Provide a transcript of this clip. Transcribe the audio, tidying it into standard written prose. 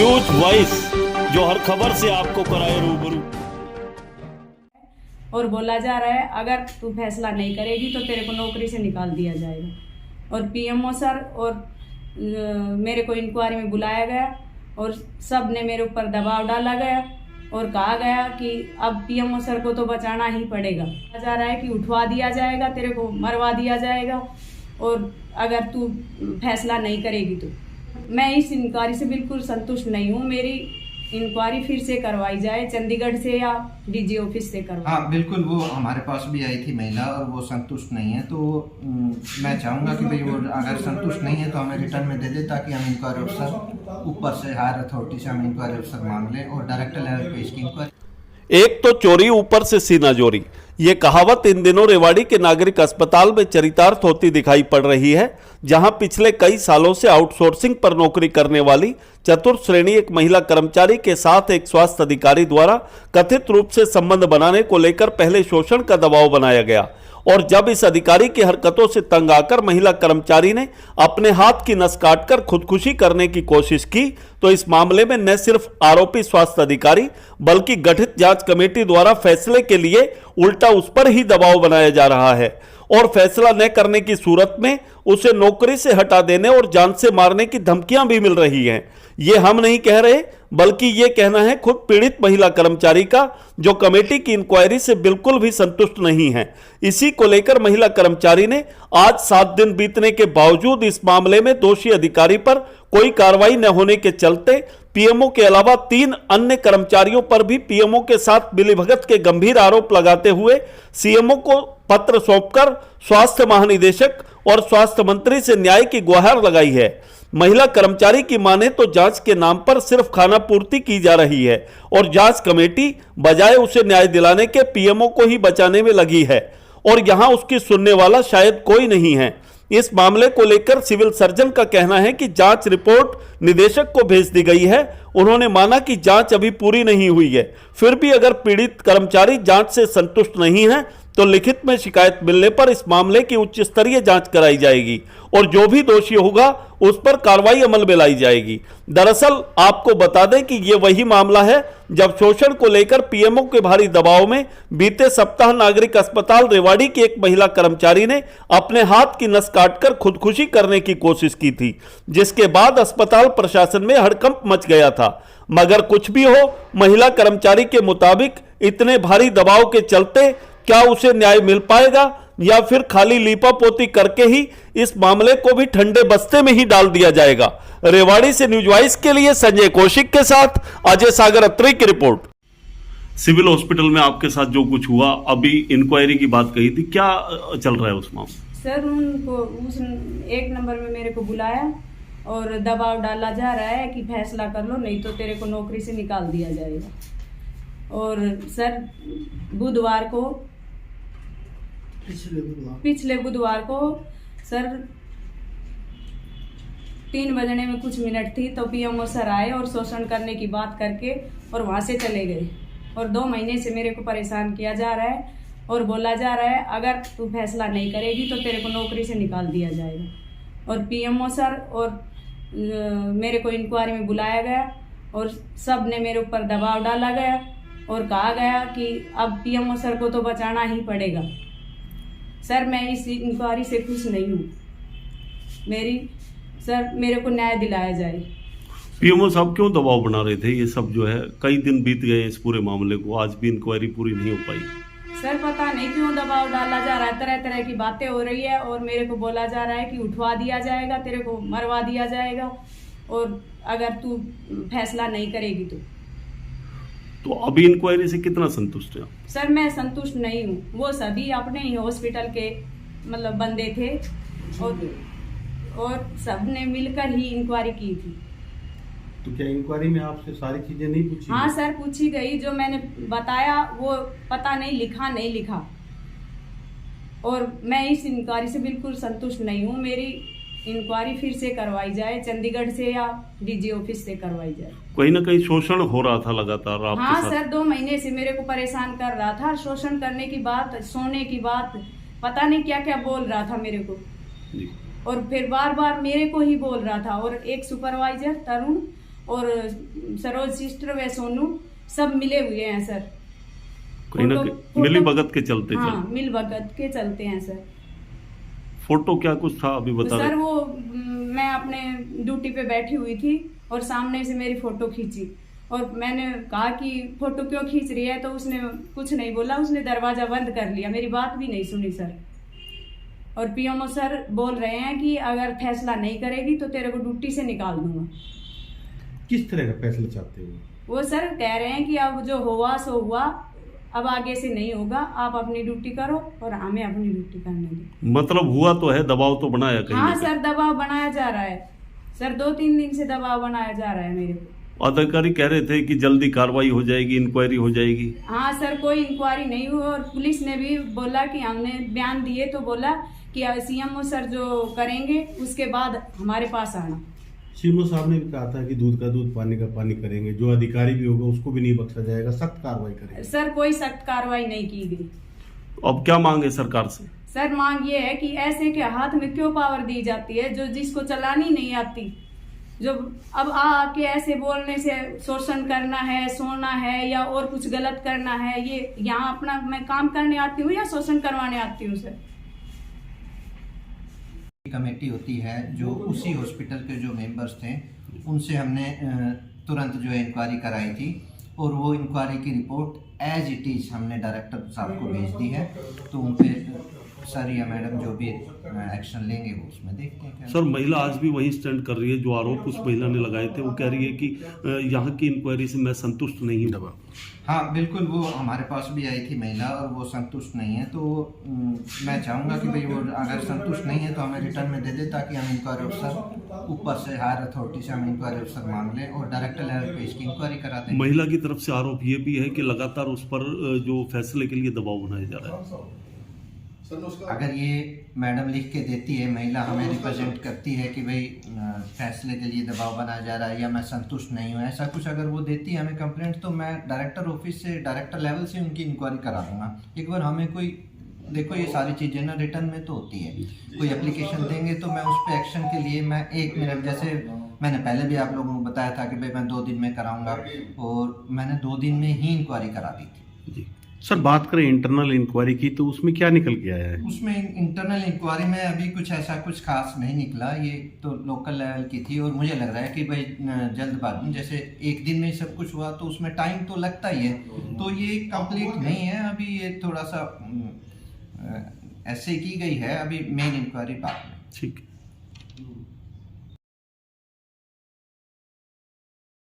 News voice, जो हर खबर से आपको कराए रूबरू। और बोला जा रहा है अगर तू फैसला नहीं करेगी तो तेरे को नौकरी से निकाल दिया जाएगा। और पीएमओ सर और मेरे को इंक्वायरी में बुलाया गया और सब ने मेरे ऊपर दबाव डाला गया और कहा गया कि अब पीएमओ सर को तो बचाना ही पड़ेगा। कहा जा रहा है कि उठवा दिया जाएगा, तेरे को मरवा दिया जाएगा और अगर तू फैसला नहीं करेगी तो। मैं इस इंक्वायरी से बिल्कुल संतुष्ट नहीं हूँ। मेरी इंक्वायरी फिर से करवाई जाए, चंडीगढ़ से या डीजी ऑफिस से करवाई। हाँ बिल्कुल, वो हमारे पास भी आई थी महिला और वो संतुष्ट नहीं है, तो मैं चाहूँगा कि भाई वो अगर संतुष्ट नहीं है तो हमें रिटर्न में दे दे, ताकि हम इंक्वायरी अफसर ऊपर से हायर अथॉरिटी से हम इंक्वायरी अफसर मांग लें और डायरेक्टर लेवल पे इसकी इंक्वायरी। एक तो चोरी ऊपर से सीना जोरी, ये कहावत इन दिनों रेवाड़ी के नागरिक अस्पताल में चरितार्थ होती दिखाई पड़ रही है, जहां पिछले कई सालों से आउटसोर्सिंग पर नौकरी करने वाली चतुर्थ श्रेणी एक महिला कर्मचारी के साथ एक स्वास्थ्य अधिकारी द्वारा कथित रूप से संबंध बनाने को लेकर पहले शोषण का दबाव बनाया गया और जब इस अधिकारी की हरकतों से तंग आकर महिला कर्मचारी ने अपने हाथ की नस काटकर खुदकुशी करने की कोशिश की, तो इस मामले में न सिर्फ आरोपी स्वास्थ्य अधिकारी बल्कि गठित जांच कमेटी द्वारा फैसले के लिए उल्टा उस पर ही दबाव बनाया जा रहा है और फैसला न करने की सूरत में उसे नौकरी से हटा देने और जान से मारने की धमकियां भी मिल रही हैं। ये हम नहीं कह रहे, बल्कि ये कहना है खुद पीड़ित महिला कर्मचारी का, जो कमेटी की इंक्वायरी से बिल्कुल भी संतुष्ट नहीं है। इसी को लेकर महिला कर्मचारी ने आज 7 दिन बीतने के बावजूद इस मामले में दोषी अधिकारी पर कोई कार्रवाई न होने के चलते पीएमओ के अलावा 3 अन्य कर्मचारियों पर भी पीएमओ के साथ मिलीभगत के गंभीर आरोप लगाते हुए सीएमओ को पत्र सौंपकर स्वास्थ्य महानिदेशक और स्वास्थ्य मंत्री से न्याय की गुहार लगाई है। महिला कर्मचारी की माने तो जांच के नाम पर सिर्फ खाना पूर्ति की जा रही है और जांच कमेटी बजाय उसे न्याय दिलाने के पीएमओ को ही बचाने में लगी है और यहां उसकी सुनने वाला शायद कोई नहीं है। इस मामले को लेकर सिविल सर्जन का कहना है कि जांच रिपोर्ट निदेशक को भेज दी गई है। उन्होंने माना कि जांच अभी पूरी नहीं हुई है, फिर भी अगर पीड़ित कर्मचारी जांच से संतुष्ट नहीं है तो लिखित में शिकायत मिलने पर इस मामले की उच्च स्तरीय जांच कराई जाएगी और जो भी दोषी होगा उस पर कार्रवाई अमल में लाई जाएगी। दरअसल आपको बता दें कि ये वही मामला है जब शोषण को लेकर पीएमओ के भारी दबाव में बीते सप्ताह नागरिक अस्पताल रेवाड़ी की एक महिला कर्मचारी ने अपने हाथ की नस काटकर खुदकुशी करने की कोशिश की थी, जिसके बाद अस्पताल प्रशासन में हड़कंप मच गया था। मगर कुछ भी हो, महिला कर्मचारी के मुताबिक इतने भारी दबाव के चलते क्या उसे न्याय मिल पाएगा या फिर खाली लीपापोती करके ही इस मामले को भी ठंडे बस्ते में ही डाल दिया जाएगा। रेवाड़ी से न्यूज वॉइस के लिए संजय कौशिक के साथ अजय सागर अत्री की रिपोर्ट। सिविल हॉस्पिटल में आपके साथ जो कुछ हुआ, अभी इंक्वायरी की बात कही थी, क्या चल रहा है उस मामले? सर उनको उस 1 नंबर में मेरे को बुलाया और दबाव डाला जा रहा है कि फैसला कर लो नहीं तो तेरे को नौकरी से निकाल दिया जाएगा। और सर बुधवार को पिछले बुधवार को सर 3 बजने में कुछ मिनट थी तो पीएमओ सर आए और शोषण करने की बात करके और वहां से चले गए और 2 महीने से मेरे को परेशान किया जा रहा है और बोला जा रहा है अगर तू फैसला नहीं करेगी तो तेरे को नौकरी से निकाल दिया जाएगा। और पीएमओ सर और मेरे को इंक्वायरी में बुलाया गया और सब ने मेरे ऊपर दबाव डाला गया और कहा गया कि अब पीएमओ सर को तो बचाना ही पड़ेगा। सर मैं इस इंक्वायरी से खुश नहीं हूँ। मेरे को न्याय दिलाया जाए। पीएमओ साहब क्यों दबाव बना रहे थे? ये सब जो है कई दिन बीत गए इस पूरे मामले को, आज भी इंक्वायरी पूरी नहीं हो पाई। सर पता नहीं क्यों दबाव डाला जा रहा है, तरह तरह की बातें हो रही है और मेरे को बोला जा रहा है कि उठवा दिया जाएगा, तेरे को मरवा दिया जाएगा और अगर तू फैसला नहीं करेगी तो अभी इंक्वायरी से कितना संतुष्ट है? सर मैं संतुष्ट नहीं हूँ। वो सभी अपने ही हॉस्पिटल के मतलब बंदे थे और सब ने मिलकर ही इंक्वायरी की थी। तो क्या इंक्वायरी में आपसे सारी चीजें नहीं पूछी? हाँ सर पूछी गई, जो मैंने बताया वो पता नहीं लिखा और मैं इस इंक्वायरी से बिल्कुल संतुष्ट नहीं हूँ। मेरी इंक्वायरी फिर से करवाई जाए, चंडीगढ़ से या डीजी ऑफिस से करवाई जाए। कहीं ना कहीं शोषण हो रहा था लगातार आपके हाँ साथ? सर 2 महीने से मेरे को परेशान कर रहा था, शोषण करने की बात, सोने की बात, पता नहीं क्या क्या बोल रहा था मेरे को जी। और फिर बार बार मेरे को ही बोल रहा था। और एक सुपरवाइजर तरुण और सरोज सिस्टर व सोनू सब मिले हुए हैं सर। कहीं ना कहीं मिली भगत के चलते हाँ, मिल भगत के चलते हैं सर। फोटो क्या कुछ था अभी बता सर रहे? वो मैं अपने ड्यूटी पे बैठी हुई थी और सामने से मेरी फोटो खींची और मैंने कहा कि फोटो क्यों खींच रही है, तो उसने कुछ नहीं बोला, उसने दरवाजा बंद कर लिया, मेरी बात भी नहीं सुनी सर। और पीएमओ सर बोल रहे हैं कि अगर फैसला नहीं करेगी तो तेरे को ड्यूटी से निकाल दूंगा। किस तरह का फैसला चाहते हो? वो सर कह रहे हैं कि अब जो हुआ सो हुआ, अब आगे से नहीं होगा, आप अपनी ड्यूटी करो और हमें अपनी ड्यूटी करने दो। मतलब हुआ तो है, दबाव तो बनाया कहीं हाँ ना कहीं। सर, दबाव बनाया जा रहा है सर, 2-3 दिन से दबाव बनाया जा रहा है मेरे को। अधिकारी कह रहे थे कि जल्दी कार्रवाई हो जाएगी, इंक्वायरी हो जाएगी। हाँ सर, कोई इंक्वायरी नहीं हुई और पुलिस ने भी बोला कि हमने बयान दिए तो बोला कि सीएमओ सर जो करेंगे उसके बाद हमारे पास आना। सीएमओ साहब ने भी कहा था कि दूध का दूध पानी का पानी करेंगे, जो अधिकारी भी होगा उसको भी नहीं बख्शा जाएगा, सख्त कार्रवाई करेंगे। सर कोई सख्त कार्रवाई नहीं की गई। अब क्या मांगे सरकार से? सर मांग ये है कि ऐसे के हाथ में क्यों पावर दी जाती है जो जिसको चलानी नहीं आती, जो अब आके ऐसे बोलने से शोषण करना है, सोना है या और कुछ गलत करना है। ये यहाँ अपना मैं काम करने आती हूँ या शोषण करवाने आती हूँ सर? कमेटी होती है जो उसी हॉस्पिटल के जो मेंबर्स थे उनसे हमने तुरंत जो है इंक्वायरी कराई थी और वो इंक्वायरी की रिपोर्ट एज इट इज़ हमने डायरेक्टर साहब को भेज दी है। तो उन पे सर या मैडम जो भी एक्शन लेंगे वो उसमें देखते हैं। सर महिला आज भी वही स्टैंड कर रही है जो आरोप उस महिला ने लगाए थे। वो कह रही है कि यहाँ की इंक्वायरी से मैं संतुष्ट नहीं हूँ। हाँ बिल्कुल, वो हमारे पास भी आई थी महिला और वो संतुष्ट नहीं है। तो मैं चाहूँगा कि भाई वो अगर संतुष्ट नहीं है तो हमें रिटर्न में दे दे, ताकि हम इंक्वायरी ऑफिसर ऊपर से हायर अथॉरिटी से हम इंक्वायरी ऑफिसर मांग लें और डायरेक्टर लेवल पे इसकी इंक्वायरी करा दें। महिला की तरफ से आरोप ये भी है कि लगातार उस पर जो फैसले के लिए दबाव बनाया जा रहा है। अगर ये मैडम लिख के देती है, महिला हमें रिप्रेजेंट करती है कि भाई फैसले के लिए दबाव बनाया जा रहा है या मैं संतुष्ट नहीं हूँ, ऐसा कुछ अगर वो देती है हमें कंप्लेंट, तो मैं डायरेक्टर ऑफिस से, डायरेक्टर लेवल से उनकी इंक्वायरी करा दूंगा। एक बार हमें कोई, देखो ये सारी चीज़ें ना रिटर्न में तो होती है, कोई एप्लीकेशन देंगे तो मैं उस पर एक्शन के लिए मैं 1 मिनट, जैसे मैंने पहले भी आप लोगों को बताया था कि भाई मैं 2 दिन में कराऊंगा, और मैंने 2 दिन में ही इंक्वायरी करा दी थी। जी सर, बात करें इंटरनल इंक्वायरी की, तो उसमें क्या निकल के आया है? उसमें इंटरनल इंक्वायरी में अभी कुछ ऐसा कुछ खास नहीं निकला, ये तो लोकल लेवल की थी और मुझे लग रहा है कि भाई जल्दबाजी, जैसे 1 दिन में ही सब कुछ हुआ तो उसमें टाइम तो लगता ही है, तो ये कंप्लीट नहीं है अभी, ये थोड़ा सा ऐसे की गई है, अभी मेन इंक्वायरी बाद में। ठीक।